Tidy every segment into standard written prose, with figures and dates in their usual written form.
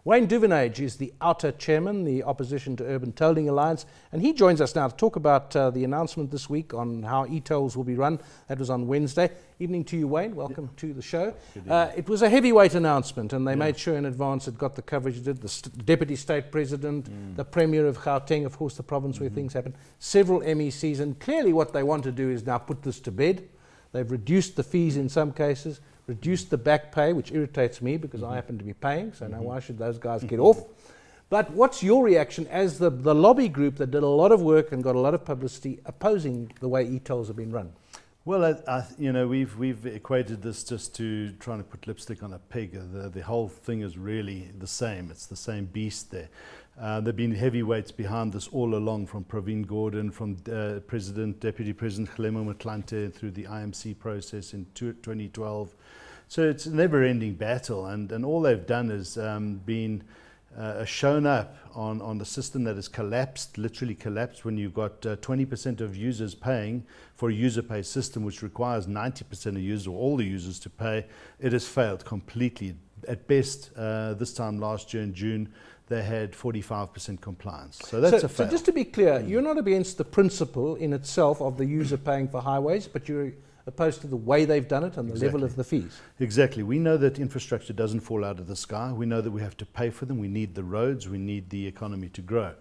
Wayne Duvenage is the OUTA Chairman, the Opposition to Urban Tolling Alliance, and he joins us now to talk about the announcement this week on how e-tolls will be run. That was on Wednesday. Evening to you, Wayne. Welcome to the show. It was a heavyweight announcement, and they made sure in advance it got the coverage it did. The Deputy State President, the Premier of Gauteng, of course the province where things happen, several MECs, and clearly what they want to do is now put this to bed. They've reduced the fees in some cases, reduced the back pay, which irritates me because I happen to be paying, so now why should those guys get off? But what's your reaction as the lobby group that did a lot of work and got a lot of publicity opposing the way e-tolls have been run? Well, we've equated this just to trying to put lipstick on a pig. The whole thing is really the same. It's the same beast there. There have been heavyweights behind this all along, from Praveen Gordhan, from Deputy President Kgalema Motlanthe through the IMC process in 2012. So it's a never-ending battle, and all they've done is shown up on the system that has collapsed, literally collapsed, when you've got 20% of users paying for a user pay system which requires 90% of users or all the users to pay. It has failed completely. At best, this time last year in June, they had 45% compliance. So that's a fail. So just to be clear, you're not against the principle in itself of the user paying for highways, but you're opposed to the way they've done it and the level of the fees. Exactly. We know that infrastructure doesn't fall out of the sky. We know that we have to pay for them. We need the roads. We need the economy to grow.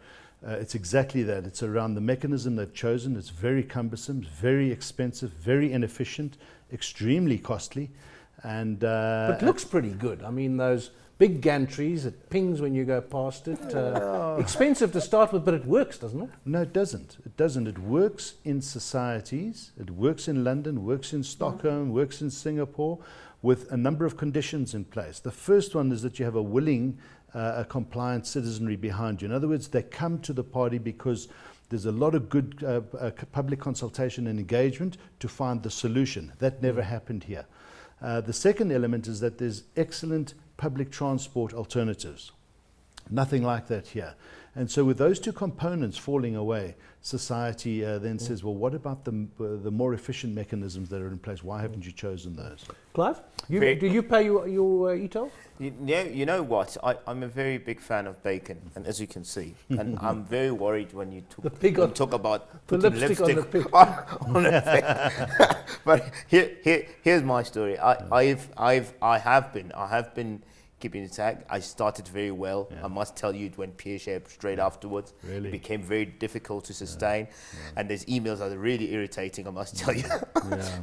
It's exactly that. It's around the mechanism they've chosen. It's very cumbersome, very expensive, very inefficient, extremely costly. And but it looks pretty good. I mean, those big gantries, it pings when you go past it. Expensive to start with, but it works, doesn't it? No, it doesn't. It doesn't. It works in societies. It works in London, works in Stockholm, works in Singapore, with a number of conditions in place. The first one is that you have a willing, compliant citizenry behind you. In other words, they come to the party because there's a lot of good public consultation and engagement to find the solution. That never happened here. The second element is that there's excellent public transport alternatives. Nothing like that here. And so with those two components falling away, society then says, well, what about the more efficient mechanisms that are in place? Why haven't you chosen those? Clive, do you pay your e-toll? You know what? I'm a very big fan of bacon, and as you can see, and I'm very worried when you talk about the lipstick on the pig. on the pig. But here's my story. I have been keeping the tag. I started very well. I must tell you, it went pear-shaped straight afterwards. Really? It became very difficult to sustain. And there's emails that are really irritating, I must tell you.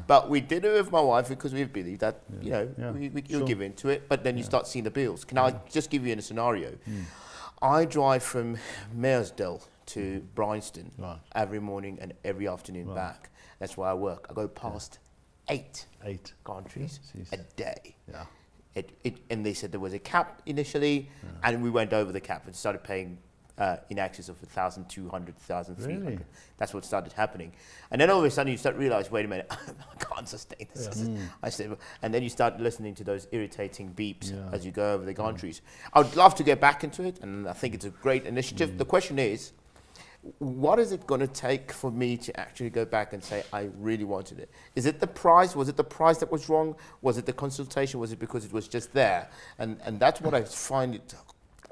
But we did it with my wife because we believe that, you'll give in to it, but then you start seeing the bills. Can I just give you a scenario? I drive from Meyersdale to Bryanston every morning and every afternoon back. That's where I work. I go past eight countries a day. And they said there was a cap initially, and we went over the cap and started paying in excess of 1,200, 1,300. Really? That's what started happening. And then all of a sudden you start realizing, wait a minute, I can't sustain this. I said, and then you start listening to those irritating beeps as you go over the countries. I would love to get back into it, and I think it's a great initiative. The question is, what is it going to take for me to actually go back and say, I really wanted it? Is it the price? Was it the price that was wrong? Was it the consultation? Was it because it was just there? And that's what I find it,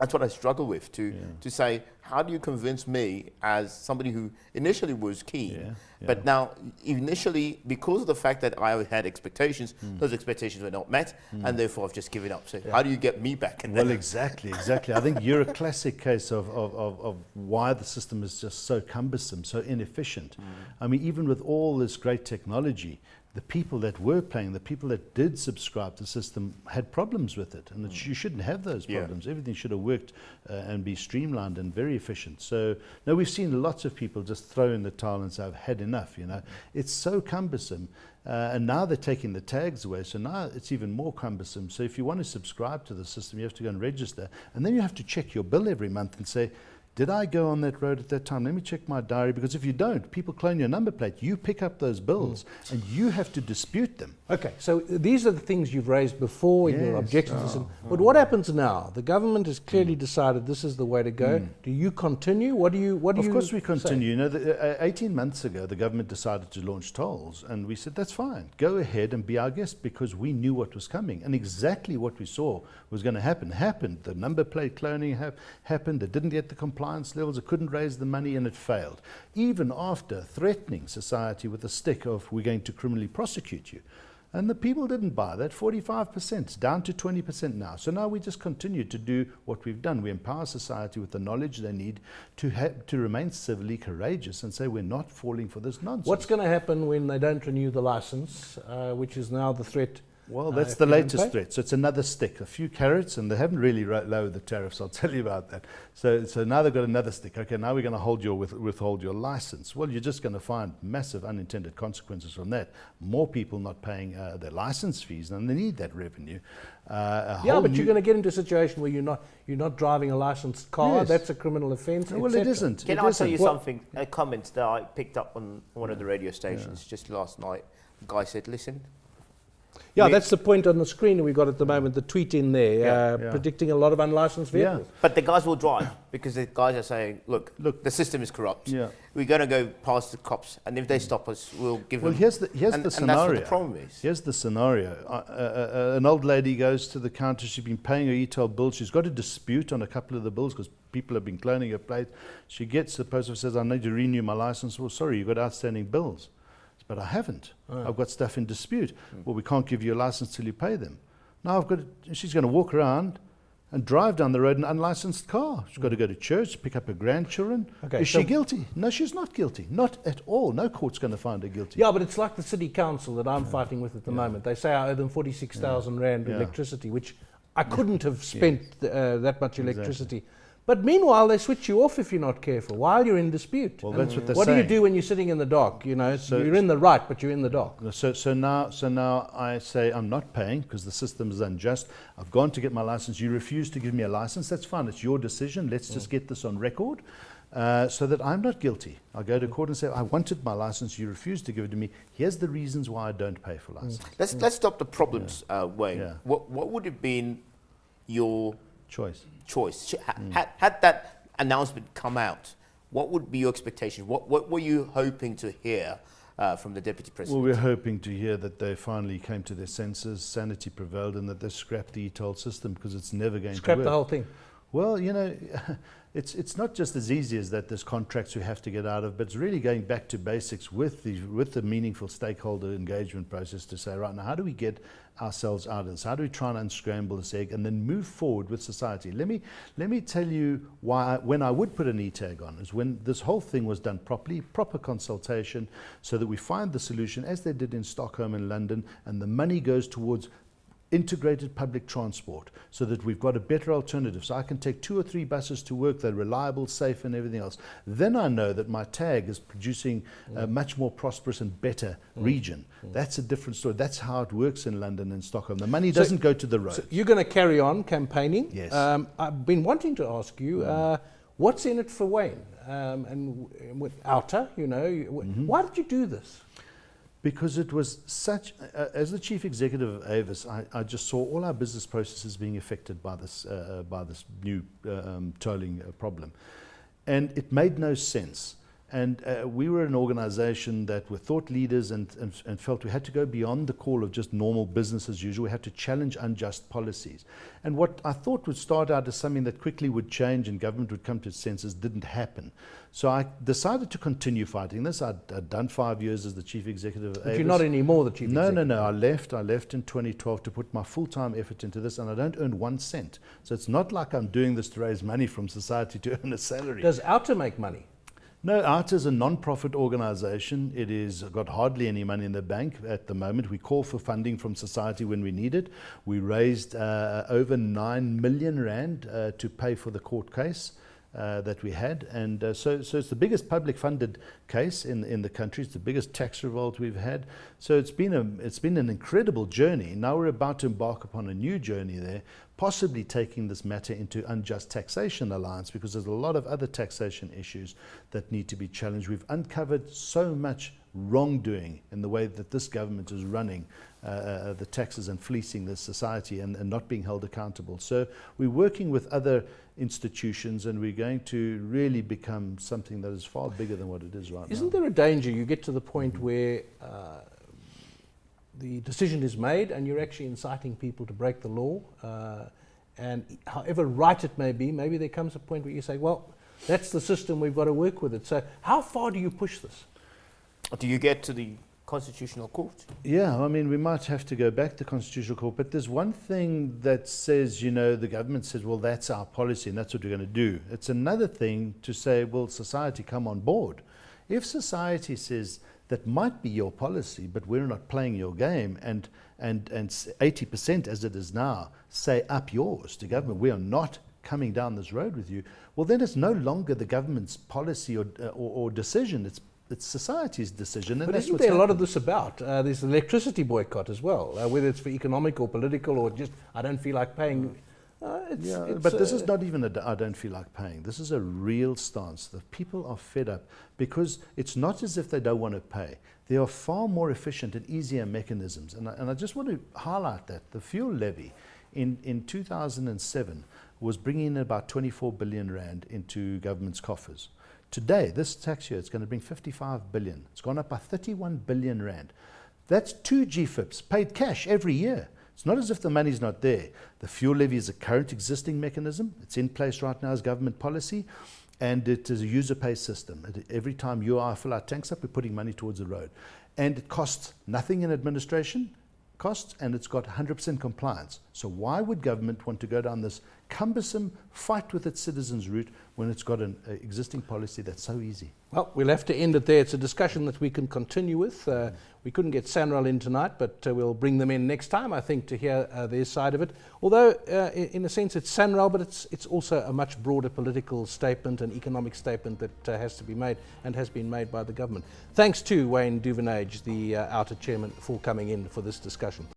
that's what I struggle with, to say, how do you convince me as somebody who initially was keen, but now initially, because of the fact that I had expectations, those expectations were not met, and therefore I've just given up. So how do you get me back in there? Well, exactly. I think you're a classic case of why the system is just so cumbersome, so inefficient. I mean, even with all this great technology, the people that were paying, the people that did subscribe to the system had problems with it, and you shouldn't have those problems. Everything should have worked and be streamlined and very efficient. So, no, we've seen lots of people just throw in the towel and say, I've had enough, It's so cumbersome, and now they're taking the tags away, so now it's even more cumbersome. So if you want to subscribe to the system, you have to go and register, and then you have to check your bill every month and say, Did I go on that road at that time? Let me check my diary, because if you don't, people clone your number plate. You pick up those bills and you have to dispute them. Okay, so these are the things you've raised before in your Yes. objections. But what happens now? The government has clearly decided this is the way to go. Do you continue? What do you Of course we say? continue. You know, 18 months ago, the government decided to launch tolls, and we said, that's fine. Go ahead and be our guest, because we knew what was coming. And exactly what we saw was going to happen happened. The number plate cloning happened. It didn't get the compliance levels. It couldn't raise the money, and it failed. Even after threatening society with a stick of, we're going to criminally prosecute you. And the people didn't buy that. 45%, down to 20% now. So now we just continue to do what we've done. We empower society with the knowledge they need to remain civilly courageous and say we're not falling for this nonsense. What's going to happen when they don't renew the license, which is now the threat? Well, that's if the you don't latest pay? threat. So it's another stick, a few carrots, and they haven't really lowered the tariffs. I'll tell you about that. So now they've got another stick. Okay, now we're going to withhold your license. Well, you're just going to find massive unintended consequences from that. More people not paying their license fees, and they need that revenue. But you're going to get into a situation where you're not driving a licensed car. Yes. That's a criminal offence. Well, it isn't. Can It I tell you isn't. something? A comment that I picked up on one of the radio stations just last night. The guy said, listen. Yeah, we- that's the point on the screen we've got at the moment, the tweet in there, Yeah. predicting a lot of unlicensed vehicles. But the guys will drive because the guys are saying, look, the system is corrupt. Yeah. We're going to go past the cops, and if they stop us, we'll give Well, them... here's the scenario. And that's what the problem is. Here's the scenario. An old lady goes to the counter. She's been paying her e-toll bill. She's got a dispute on a couple of the bills because people have been cloning her plate. She gets, the post office says, I need to renew my license. Well, sorry, you've got outstanding bills. But I haven't. I've got stuff in dispute. Well, we can't give you a license till you pay them. Now she's going to walk around and drive down the road in an unlicensed car. She's got to go to church, pick up her grandchildren. Okay, Is so- she guilty? No, she's not guilty. Not at all. No court's going to find her guilty. Yeah, but it's like the city council that I'm fighting with at the moment. They say I owe them 46,000 rand Yeah. electricity, which I couldn't have spent that much electricity. But meanwhile, they switch you off if you're not careful while you're in dispute. Well, that's what they're What do you saying. do when you're sitting in the dock? You know, So- you're in the right, but you're in the dock. So now I say I'm not paying because the system is unjust. I've gone to get my license. You refuse to give me a license. That's fine. It's your decision. Let's just get this on record so that I'm not guilty. I'll go to court and say, I wanted my license. You refused to give it to me. Here's the reasons why I don't pay for license. Let's stop the problems, Wayne. Yeah. What would have been your Choice. choice? Had that announcement come out, what would be your expectation? What were you hoping to hear from the Deputy President? Well, we're hoping to hear that they finally came to their senses, sanity prevailed, and that they scrapped the e-toll system because it's never going Scrap to work. the whole thing. Well, you know, it's not just as easy as that. There's contracts we have to get out of, but it's really going back to basics with the meaningful stakeholder engagement process to say, right now, how do we get ourselves out of this? How do we try and unscramble this egg and then move forward with society? Let me tell you why. When I would put an e-tag on is when this whole thing was done properly, proper consultation, so that we find the solution as they did in Stockholm and London, and the money goes towards integrated public transport so that we've got a better alternative. So I can take 2 or 3 buses to work, they're reliable, safe and everything else. Then I know that my tag is producing a much more prosperous and better region. That's a different story. That's how it works in London and Stockholm. The money doesn't go to the roads. So you're going to carry on campaigning. Yes. I've been wanting to ask you, what's in it for Wayne? And with OUTA, you know, why did you do this? Because it was such, as the chief executive of Avis, I just saw all our business processes being affected by this new tolling problem. And it made no sense. And we were an organization that were thought leaders and felt we had to go beyond the call of just normal business as usual. We had to challenge unjust policies. And what I thought would start out as something that quickly would change and government would come to its senses didn't happen. So I decided to continue fighting this. I'd done 5 years as the chief executive of Avis. But you're not anymore the chief executive. No. I left in 2012 to put my full-time effort into this, and I don't earn 1 cent. So it's not like I'm doing this to raise money from society to earn a salary. Does OUTA make money? No, OUTA is a non-profit organization. It is got hardly any money in the bank at the moment. We call for funding from society when we need it. We raised over 9 million rand to pay for the court case. that we had, and so it's the biggest public funded case in the country. It's the biggest tax revolt we've had. So it's been an incredible journey. Now we're about to embark upon a new journey there, possibly taking this matter into unjust taxation alliance, because there's a lot of other taxation issues that need to be challenged. We've uncovered so much wrongdoing in the way that this government is running the taxes and fleecing the society and not being held accountable. So we're working with other institutions, and we're going to really become something that is far bigger than what it is right now. Isn't there a danger you get to the point where the decision is made and you're actually inciting people to break the law, and however right it may be, maybe there comes a point where you say, well, that's the system, we've got to work with it. So how far do you push this? Do you get to the Constitutional Court? Yeah, I mean, we might have to go back to Constitutional Court, but there's one thing that says, you know, the government says, well, that's our policy and that's what we're going to do. It's another thing to say, well, society, come on board. If society says that might be your policy, but we're not playing your game, and 80% as it is now say up yours to government, we are not coming down this road with you, well, then it's no longer the government's policy or decision. It's society's decision. And but that's isn't what's there a lot happened. of this about? There's the boycott as well, whether it's for economic or political or just, I don't feel like paying. But this is not even I don't feel like paying. This is a real stance. The people are fed up because it's not as if they don't want to pay. There are far more efficient and easier mechanisms. And I just want to highlight that. The fuel levy in 2007 was bringing in about 24 billion rand into government's coffers. Today, this tax year, it's going to bring 55 billion. It's gone up by 31 billion rand. That's 2 GFIPs paid cash every year. It's not as if the money's not there. The fuel levy is a current existing mechanism. It's in place right now as government policy, and it is a user pay system. Every time you or I fill our tanks up, we're putting money towards the road. And it costs nothing in administration costs, and it's got 100% compliance. So why would government want to go down this cumbersome fight with its citizens route when it's got an existing policy that's so easy? Well, we'll have to end it there. It's a discussion that we can continue with. We couldn't get Sanral in tonight, but we'll bring them in next time, I think, to hear their side of it. Although, in a sense, it's Sanral, but it's also a much broader political statement, an economic statement that has to be made and has been made by the government. Thanks to Wayne Duvenage, the OUTA Chairman, for coming in for this discussion.